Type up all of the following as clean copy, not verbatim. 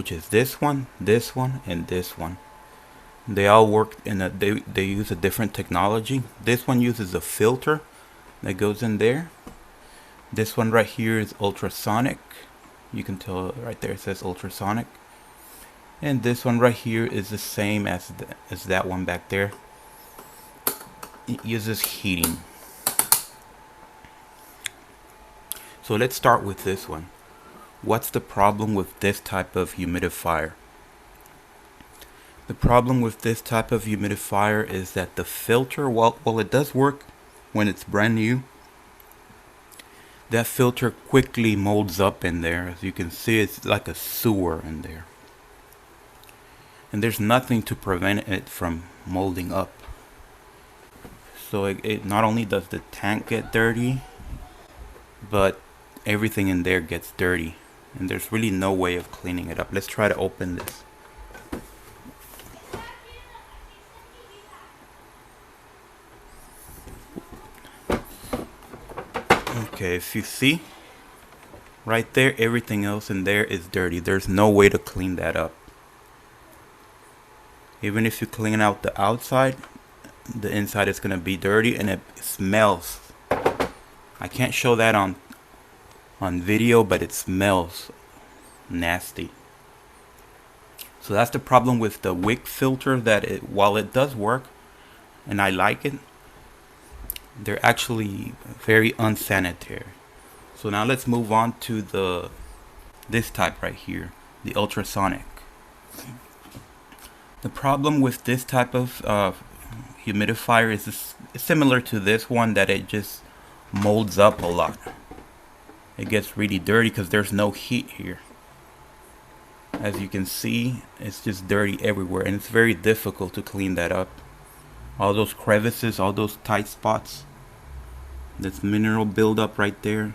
which is this one, and this one. They all work in a, they use a different technology. This one uses a filter that goes in there. This one right here is ultrasonic. You can tell right there it says ultrasonic. And this one right here is the same as that one back there. It uses heating. So let's start with this one. What's the problem with this type of humidifier? The problem with this type of humidifier is that the filter, while it does work when it's brand new, that filter quickly molds up in there. As you can see, it's like a sewer in there. And there's nothing to prevent it from molding up. So it not only does the tank get dirty, but everything in there gets dirty. And there's really no way of cleaning it up. Let's try to open this. Okay, if you see right there, everything else in there is dirty. There's no way to clean that up. Even if you clean out the outside, the inside is going to be dirty, and it smells. I can't show that on video, but it smells nasty. So that's the problem with the wick filter, that while it does work and I like it, they're actually very unsanitary. So now let's move on to this type right here, the ultrasonic. The problem with this type of humidifier is similar to this one, that it just molds up a lot. It gets really dirty because there's no heat here. As you can see, it's just dirty everywhere, and it's very difficult to clean that up. All those crevices, all those tight spots, that's mineral buildup right there.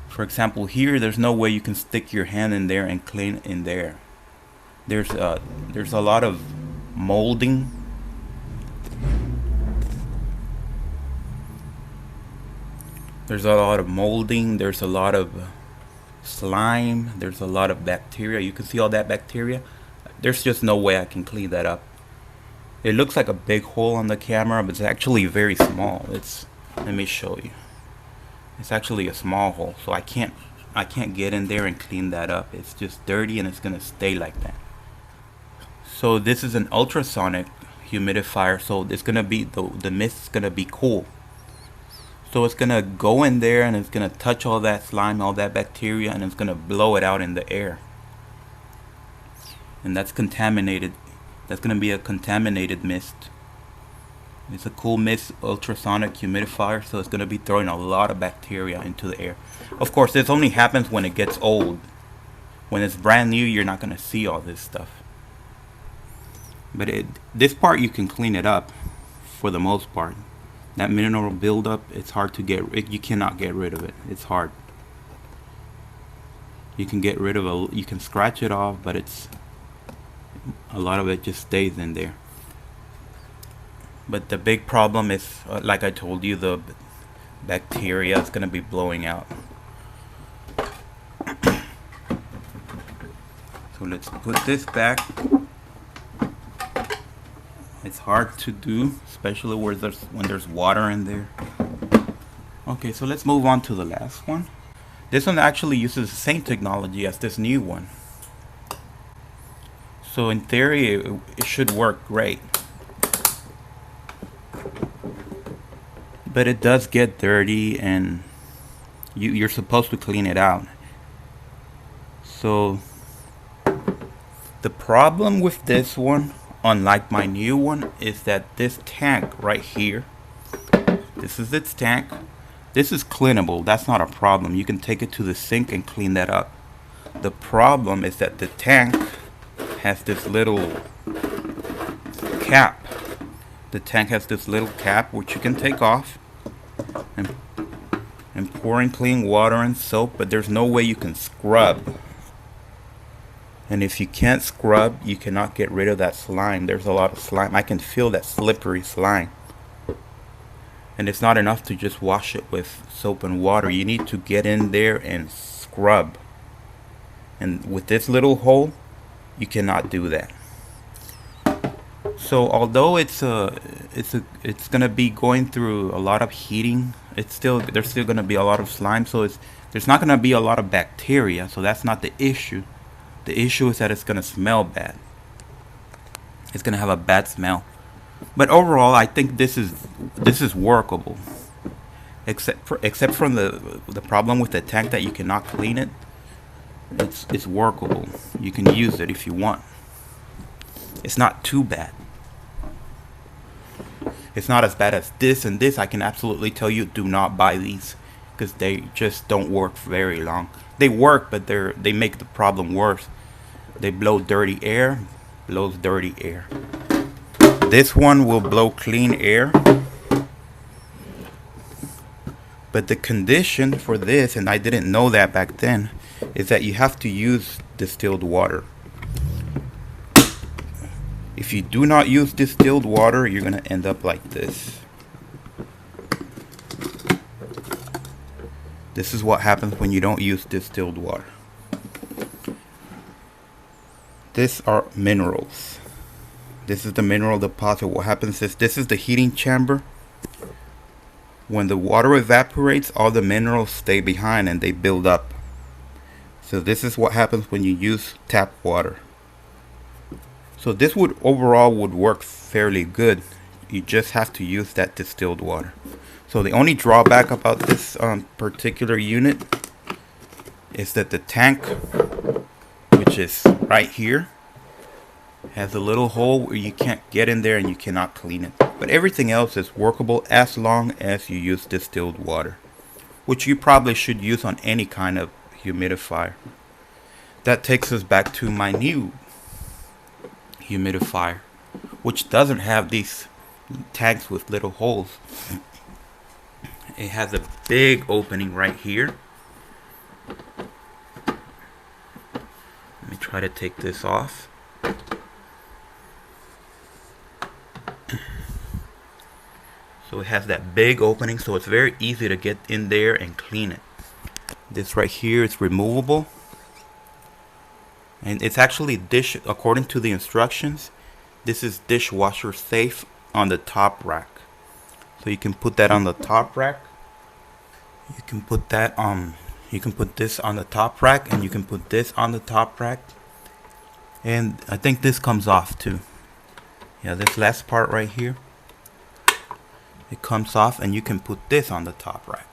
For example, here, there's no way you can stick your hand in there and clean in there. There's a lot of molding. There's a lot of molding. There's a lot of slime. There's a lot of bacteria. You can see all that bacteria. There's just no way I can clean that up. It looks like a big hole on the camera, but it's actually very small. Let me show you. It's actually a small hole, so I can't get in there and clean that up. It's just dirty, and it's gonna stay like that. So this is an ultrasonic humidifier, so it's gonna be the mist is gonna be cool. So it's gonna go in there, and it's gonna touch all that slime, all that bacteria, and it's gonna blow it out in the air. And that's contaminated. That's gonna be a contaminated mist. It's a cool mist ultrasonic humidifier, so it's gonna be throwing a lot of bacteria into the air. Of course, this only happens when it gets old. When it's brand new, you're not gonna see all this stuff. But this part, you can clean it up for the most part. That mineral buildup, it's hard to get. You cannot get rid of it. It's hard. You can get rid of you can scratch it off, but a lot of it just stays in there. But the big problem is, like I told you, the bacteria is gonna be blowing out. So let's put this back. It's hard to do, especially when there's water in there. Okay, so let's move on to the last one. This one actually uses the same technology as this new one. So in theory, it should work great. But it does get dirty, and you're supposed to clean it out. So the problem with this one, unlike my new one, is that this tank right here, this is its tank. This is cleanable. That's not a problem. You can take it to the sink and clean that up. The problem is that the tank has this little cap. The tank has this little cap which you can take off and pour in clean water and soap, but there's no way you can scrub. And if you can't scrub, you cannot get rid of that slime. There's a lot of slime. I can feel that slippery slime. And it's not enough to just wash it with soap and water. You need to get in there and scrub. And with this little hole, you cannot do that. So although it's gonna be going through a lot of heating, there's still gonna be a lot of slime. So there's not gonna be a lot of bacteria. So that's not the issue. The issue is that it's gonna smell bad. It's gonna have a bad smell. But overall, I think this is workable. Except from the problem with the tank that you cannot clean it. It's workable. You can use it if you want. It's not too bad. It's not as bad as this and this. I can absolutely tell you, do not buy these, because they just don't work very long. They work, but they make the problem worse. They blow dirty air, blows dirty air. This one will blow clean air. But the condition for this, and I didn't know that back then, is that you have to use distilled water. If you do not use distilled water, you're going to end up like this. This is what happens when you don't use distilled water. These are minerals. This is the mineral deposit. What happens is, this is the heating chamber. When the water evaporates, all the minerals stay behind and they build up. So this is what happens when you use tap water. So this overall would work fairly good. You just have to use that distilled water. So the only drawback about this particular unit is that the tank, which is right here, has a little hole where you can't get in there and you cannot clean it. But everything else is workable as long as you use distilled water, which you probably should use on any kind of humidifier. That takes us back to my new humidifier, which doesn't have these tanks with little holes. It has a big opening right here. Let me try to take this off. So it has that big opening, so it's very easy to get in there and clean it. This right here is removable. And it's actually according to the instructions, this is dishwasher safe on the top rack. So you can put that on the top rack. You can put that you can put this on the top rack, and you can put this on the top rack. And I think this comes off too. Yeah, this last part right here, it comes off, and you can put this on the top rack.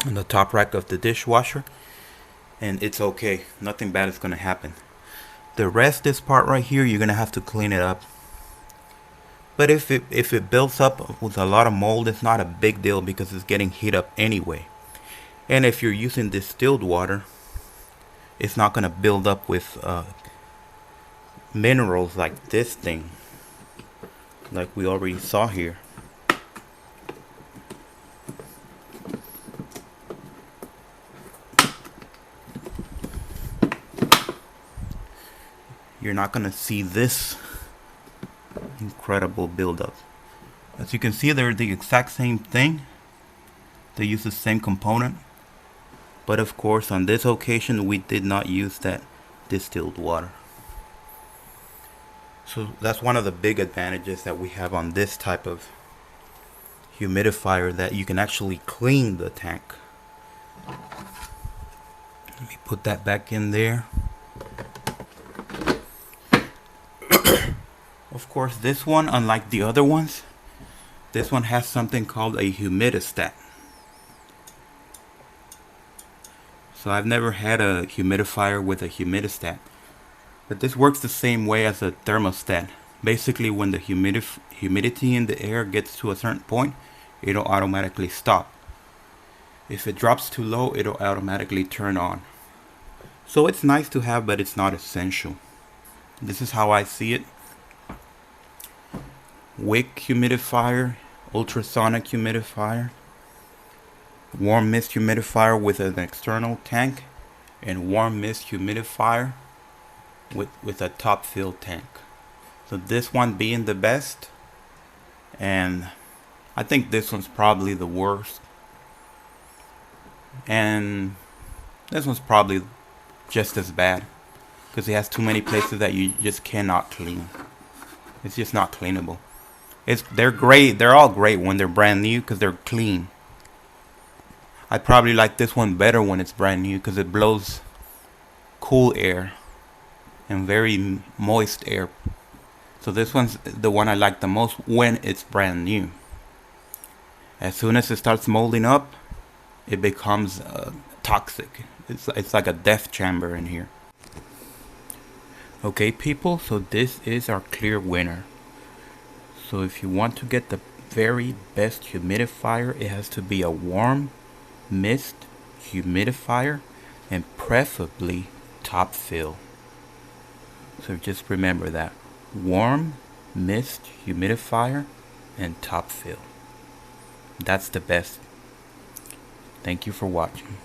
On the top rack of the dishwasher. And it's okay. Nothing bad is going to happen. The rest, this part right here, you're going to have to clean it up. But if it builds up with a lot of mold, it's not a big deal because it's getting heat up anyway. And if you're using distilled water, it's not going to build up with minerals like this thing, like we already saw here. You're not going to see this incredible buildup. As you can see, they're the exact same thing. They use the same component. But of course, on this occasion, we did not use that distilled water. So that's one of the big advantages that we have on this type of humidifier, that you can actually clean the tank. Let me put that back in there. Of course, this one, unlike the other ones, this one has something called a humidistat. So I've never had a humidifier with a humidistat, but this works the same way as a thermostat. Basically, when the humidity in the air gets to a certain point, it'll automatically stop. If it drops too low, it'll automatically turn on. So it's nice to have, but it's not essential. This is how I see it. Wick humidifier, ultrasonic humidifier, warm mist humidifier with an external tank, and warm mist humidifier with a top fill tank. So this one being the best, and I think this one's probably the worst. And This one's probably just as bad because it has too many places that you just cannot clean. It's just not cleanable. They're great. They're all great when they're brand new because they're clean. I probably like this one better when it's brand new because it blows cool air and very moist air. So this one's the one I like the most when it's brand new. As soon as it starts molding up, it becomes toxic. It's like a death chamber in here. Okay people, so this is our clear winner. So if you want to get the very best humidifier, it has to be a warm mist humidifier and preferably top fill. So just remember that. Warm mist humidifier and top fill. That's the best. Thank you for watching.